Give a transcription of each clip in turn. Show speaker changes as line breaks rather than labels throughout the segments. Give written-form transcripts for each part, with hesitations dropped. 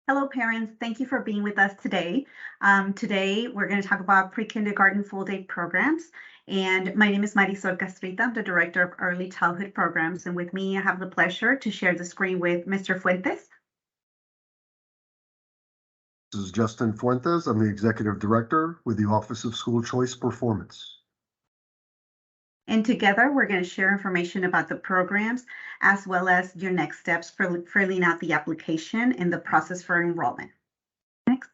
Hello, parents. Thank you for being with us today. Today, we're going to talk about pre-kindergarten full-day programs. And my name is Marisol Castrita. I'm the Director of Early Childhood Programs. And with me, I have the pleasure to share the screen with Mr. Fuentes.
This is Justin Fuentes. I'm the Executive Director with the Office of School Choice Performance.
And together, we're going to share information about the programs, as well as your next steps for filling out the application and the process for enrollment. Next.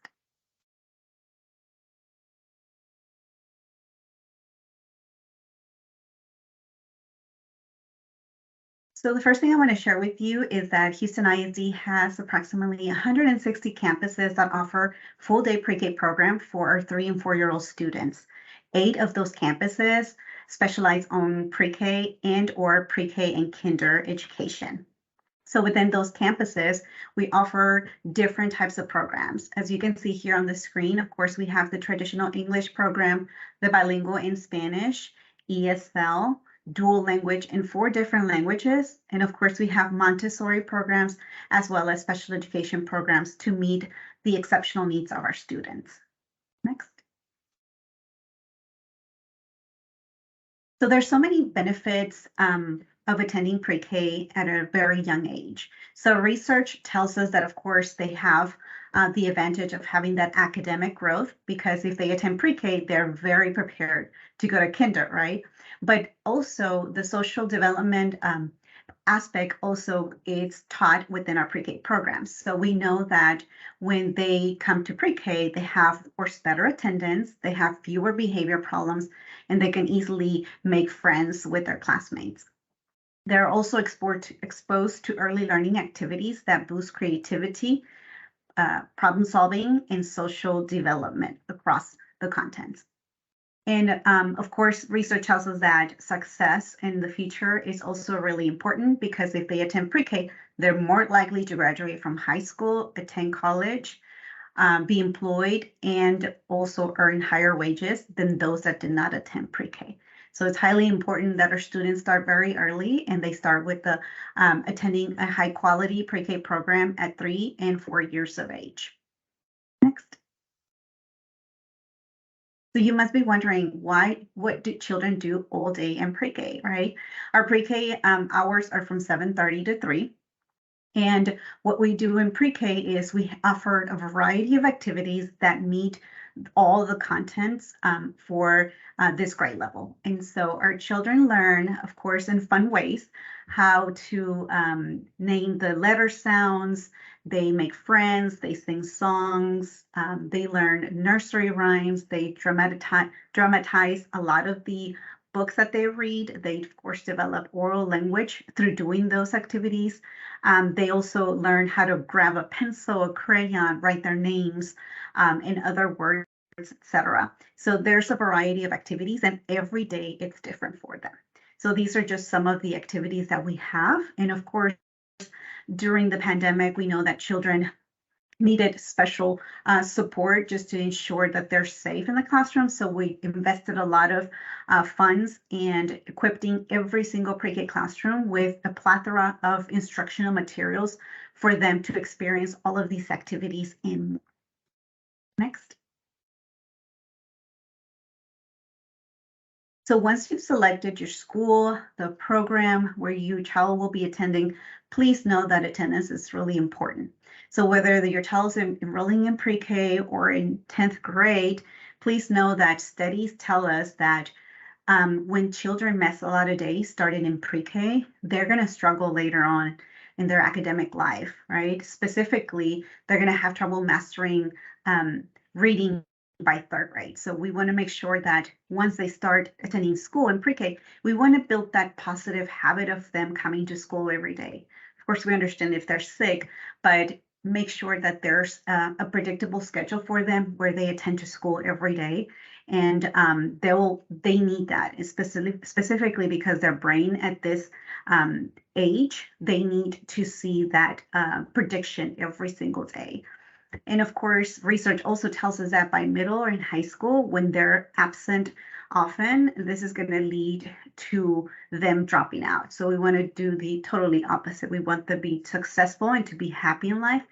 So the first thing I want to share with you is that Houston ISD has approximately 160 campuses that offer full-day pre-K program for our 3 and 4-year-old students. 8 of those campuses specialize on pre-K and/or pre-K and kinder education. So within those campuses, we offer different types of programs. As you can see here on the screen, of course, we have the traditional English program, the bilingual in Spanish, ESL, dual language in 4 different languages. And of course, we have Montessori programs as well as special education programs to meet the exceptional needs of our students. Next. So there's so many benefits of attending pre-K at a very young age. So research tells us that, of course, they have the advantage of having that academic growth, because if they attend pre-K, they're very prepared to go to kinder, right? But also the social development aspect also is taught within our pre-K programs. So we know that when they come to pre-K, they have, of course, better attendance, they have fewer behavior problems, and they can easily make friends with their classmates. They're also exposed to early learning activities that boost creativity, problem solving, and social development across the contents. And of course, research tells us that success in the future is also really important, because if they attend pre-K, they're more likely to graduate from high school, attend college, be employed, and also earn higher wages than those that did not attend pre-K. So it's highly important that our students start very early, and they start with the attending a high quality pre-K program at 3 and 4 years of age. Next. So you must be wondering, what do children do all day in pre-K, right? Our pre-K hours are from 7:30 to 3. And what we do in pre-K is we offer a variety of activities that meet all the contents for this grade level. And so our children learn, of course, in fun ways, how to name the letter sounds. They make friends, they sing songs, they learn nursery rhymes, they dramatize a lot of the books that they read. They, of course, develop oral language through doing those activities. They also learn how to grab a pencil, a crayon, write their names, and other words, etc. So there's a variety of activities, and every day it's different for them. So these are just some of the activities that we have. And of course, during the pandemic, we know that children needed special support just to ensure that they're safe in the classroom. So we invested a lot of funds and equipping every single pre-K classroom with a plethora of instructional materials for them to experience all of these activities and more. Next. So once you've selected your school, the program where your child will be attending, please know that attendance is really important. So whether your child is enrolling in pre-K or in 10th grade, please know that studies tell us that when children miss a lot of days starting in pre-K, they're going to struggle later on in their academic life, right? Specifically, they're going to have trouble mastering reading by 3rd grade. So we want to make sure that once they start attending school in pre-K, we want to build that positive habit of them coming to school every day. Of course, we understand if they're sick, but make sure that there's a predictable schedule for them where they attend to school every day. And they need that, specifically because their brain at this age, they need to see that prediction every single day. And of course, research also tells us that by middle or in high school, when they're absent often, this is going to lead to them dropping out. So we want to do the totally opposite. We want them to be successful and to be happy in life.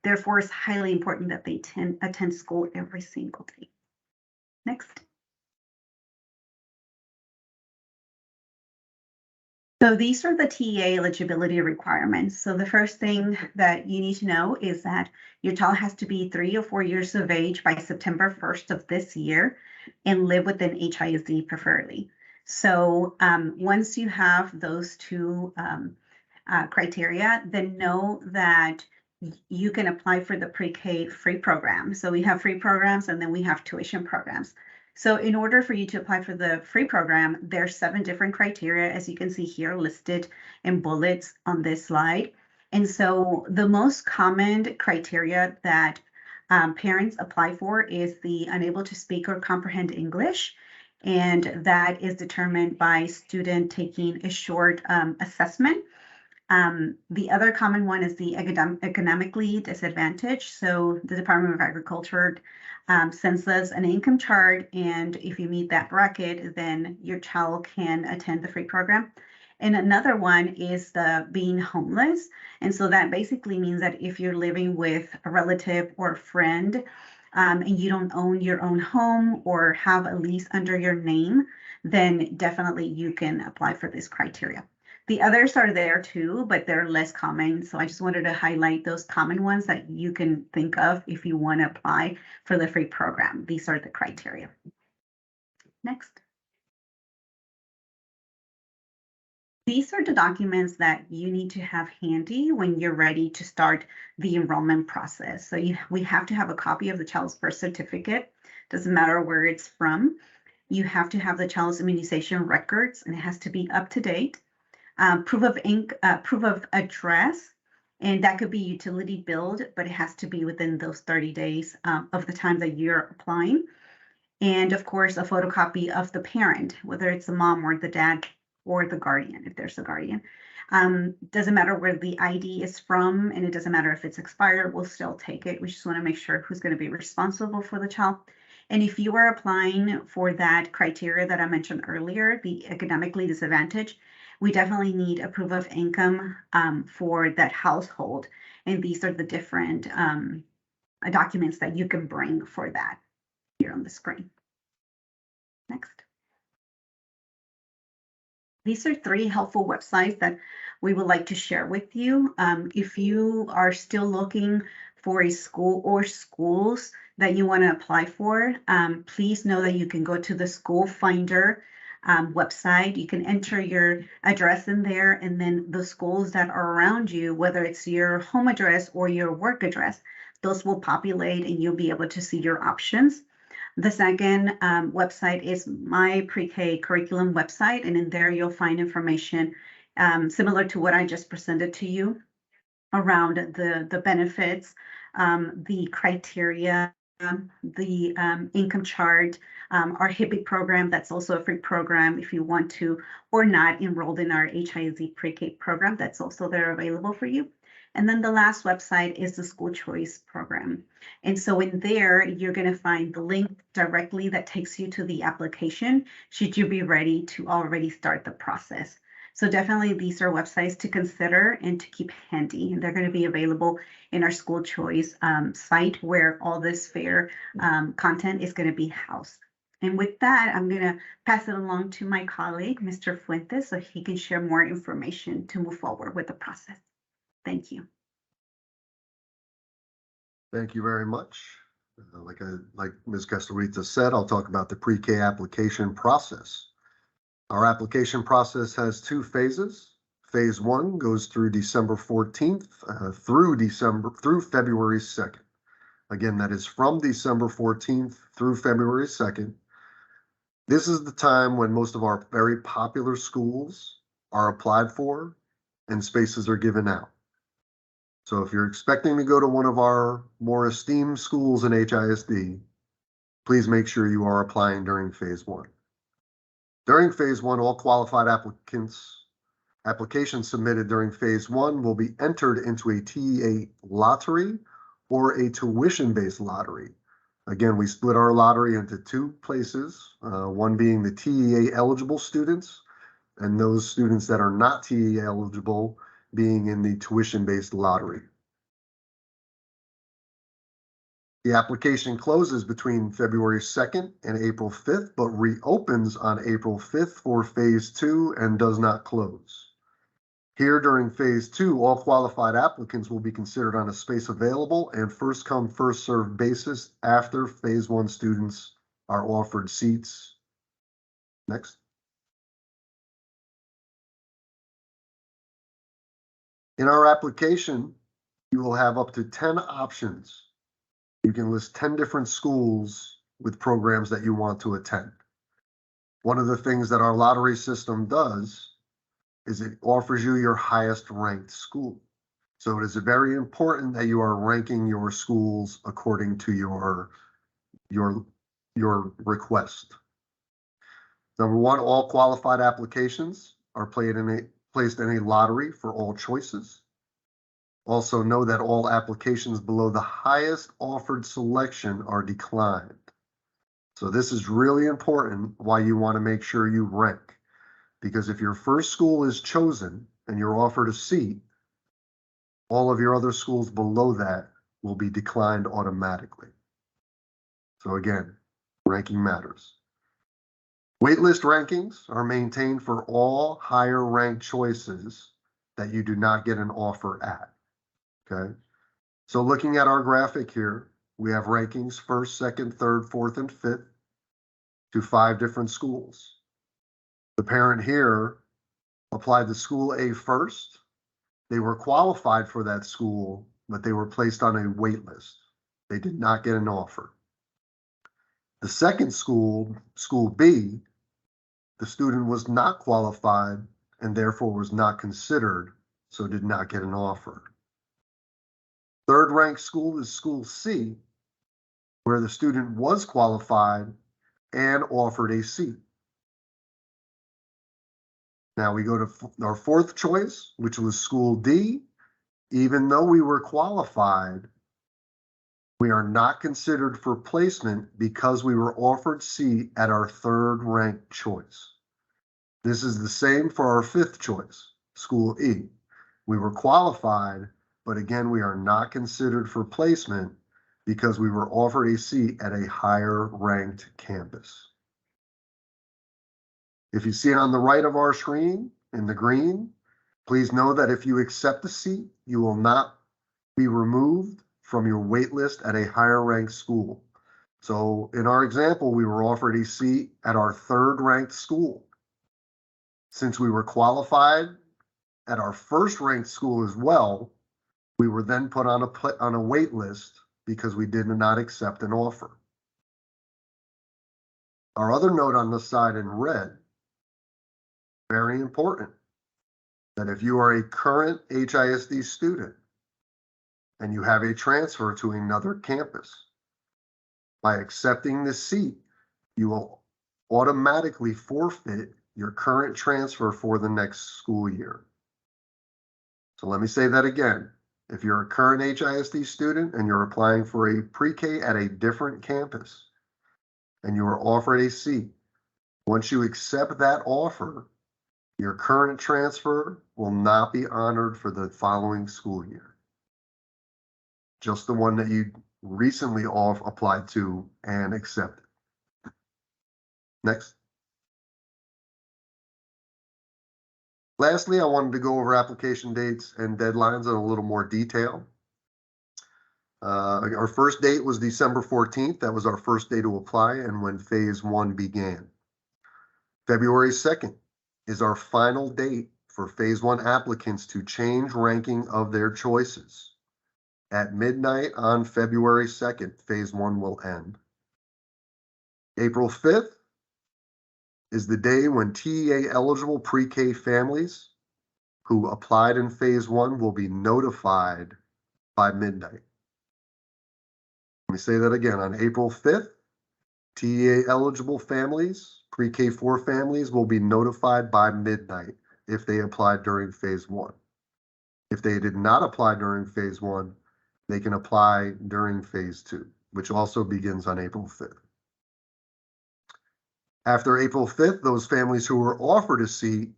Therefore, it's highly important that they attend school every single day. Next. So these are the TEA eligibility requirements. So the first thing that you need to know is that your child has to be 3 or 4 years of age by September 1st of this year and live within HISD preferably. So once you have those two criteria, then know that you can apply for the pre-K free program. So we have free programs and then we have tuition programs. So in order for you to apply for the free program, there's 7 different criteria, as you can see here listed in bullets on this slide. And so the most common criteria that parents apply for is the unable to speak or comprehend English. And that is determined by student taking a short assessment. The other common one is the economically disadvantaged. So the Department of Agriculture sends us an income chart, and if you meet that bracket, then your child can attend the free program. And another one is the being homeless. And so that basically means that if you're living with a relative or a friend and you don't own your own home or have a lease under your name, then definitely you can apply for this criteria. The others are there too, but they're less common. So I just wanted to highlight those common ones that you can think of if you want to apply for the free program. These are the criteria. Next. These are the documents that you need to have handy when you're ready to start the enrollment process. So we have to have a copy of the child's birth certificate. Doesn't matter where it's from. You have to have the child's immunization records, and it has to be up to date. Proof of address, and that could be utility billed, but it has to be within those 30 days of the time that you're applying. And of course, a photocopy of the parent, whether it's the mom or the dad or the guardian, if there's a guardian. Doesn't matter where the ID is from, and it doesn't matter if it's expired, we'll still take it. We just want to make sure who's going to be responsible for the child. And if you are applying for that criteria that I mentioned earlier, the economically disadvantaged, we definitely need a proof of income for that household. And these are the different documents that you can bring for that here on the screen. Next. These are 3 helpful websites that we would like to share with you. If you are still looking for a school or schools that you want to apply for, please know that you can go to the School Finder website. You can enter your address in there, and then the schools that are around you, whether it's your home address or your work address, those will populate and you'll be able to see your options. The second website is my pre-K curriculum website, and in there you'll find information similar to what I just presented to you around the benefits, the criteria, the income chart, our HIPPY program, that's also a free program if you want to or not enrolled in our HISD pre-K program, that's also there available for you. And then the last website is the school choice program. And so in there, you're going to find the link directly that takes you to the application, should you be ready to already start the process. So definitely these are websites to consider and to keep handy. And they're going to be available in our school choice site where all this fair content is going to be housed. And with that, I'm going to pass it along to my colleague, Mr. Fuentes, so he can share more information to move forward with the process. Thank you.
Thank you very much. Like Ms. Castorita said, I'll talk about the pre-K application process. Our application process has 2 phases. Phase 1 goes through December 14th through February 2nd. Again, that is from December 14th through February 2nd. This is the time when most of our very popular schools are applied for and spaces are given out. So if you're expecting to go to one of our more esteemed schools in HISD, please make sure you are applying during phase 1. During phase 1, all qualified applications submitted during phase 1 will be entered into a TEA lottery or a tuition-based lottery. Again, we split our lottery into 2 places, one being the TEA eligible students and those students that are not TEA eligible being in the tuition-based lottery. The application closes between February 2nd and April 5th, but reopens on April 5th for phase 2 and does not close. Here during phase 2, all qualified applicants will be considered on a space available and first come, first served basis after phase 1 students are offered seats. Next. In our application, you will have up to 10 options. You can list 10 different schools with programs that you want to attend. One of the things that our lottery system does is it offers you your highest ranked school. So it is very important that you are ranking your schools according to your request. Number one, all qualified applications are placed in a lottery for all choices. Also know that all applications below the highest offered selection are declined. So this is really important why you want to make sure you rank. Because if your first school is chosen and you're offered a seat, all of your other schools below that will be declined automatically. So again, ranking matters. Waitlist rankings are maintained for all higher ranked choices that you do not get an offer at. Okay. So looking at our graphic here, we have rankings first, second, third, fourth, and fifth to 5 different schools. The parent here applied to school A first. They were qualified for that school, but they were placed on a wait list. They did not get an offer. The second school, school B, the student was not qualified and therefore was not considered, so did not get an offer. Third ranked school is school C, where the student was qualified and offered a seat. Now we go to our fourth choice, which was school D. Even though we were qualified, we are not considered for placement because we were offered seat at our third ranked choice. This is the same for our fifth choice, school E. We were qualified, but again, we are not considered for placement because we were offered a seat at a higher ranked campus. If you see it on the right of our screen in the green, please know that if you accept the seat, you will not be removed from your wait list at a higher ranked school. So in our example, we were offered a seat at our third ranked school. Since we were qualified at our first ranked school as well, we were then put on a wait list because we did not accept an offer. Our other note on the side in red, very important, that if you are a current HISD student and you have a transfer to another campus, by accepting the seat, you will automatically forfeit your current transfer for the next school year. So let me say that again. If you're a current HISD student and you're applying for a pre-K at a different campus and you are offered a seat, once you accept that offer, your current transfer will not be honored for the following school year. Just the one that you recently applied to and accepted. Next. Lastly, I wanted to go over application dates and deadlines in a little more detail. Our first date was December 14th. That was our first day to apply and when phase 1 began. February 2nd is our final date for phase 1 applicants to change ranking of their choices. At midnight on February 2nd, phase 1 will end. April 5th is the day when TEA eligible pre-K families who applied in phase 1 will be notified by midnight. Let me say that again. On April 5th, TEA eligible families, pre-K 4 families will be notified by midnight if they applied during phase 1. If they did not apply during phase 1, they can apply during phase 2, which also begins on April 5th. After April 5th, those families who were offered a seat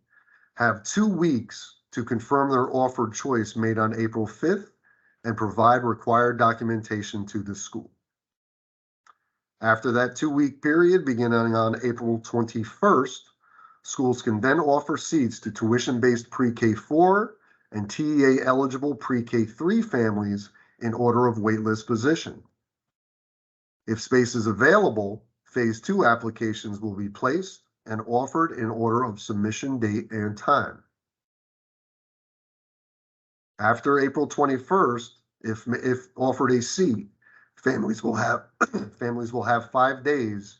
have 2 weeks to confirm their offered choice made on April 5th and provide required documentation to the school. After that 2-week period, beginning on April 21st, schools can then offer seats to tuition-based pre-K4 and TEA-eligible pre-K3 families in order of waitlist position. If space is available, Phase 2 applications will be placed and offered in order of submission date and time. After April 21st, if offered a seat, families will have 5 days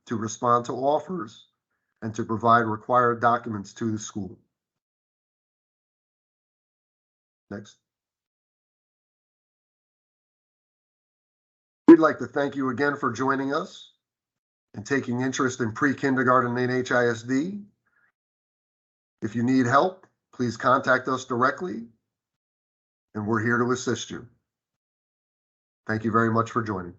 to respond to offers and to provide required documents to the school. Next. We'd like to thank you again for joining us and taking interest in pre-kindergarten and HISD. If you need help, please contact us directly, and we're here to assist you. Thank you very much for joining.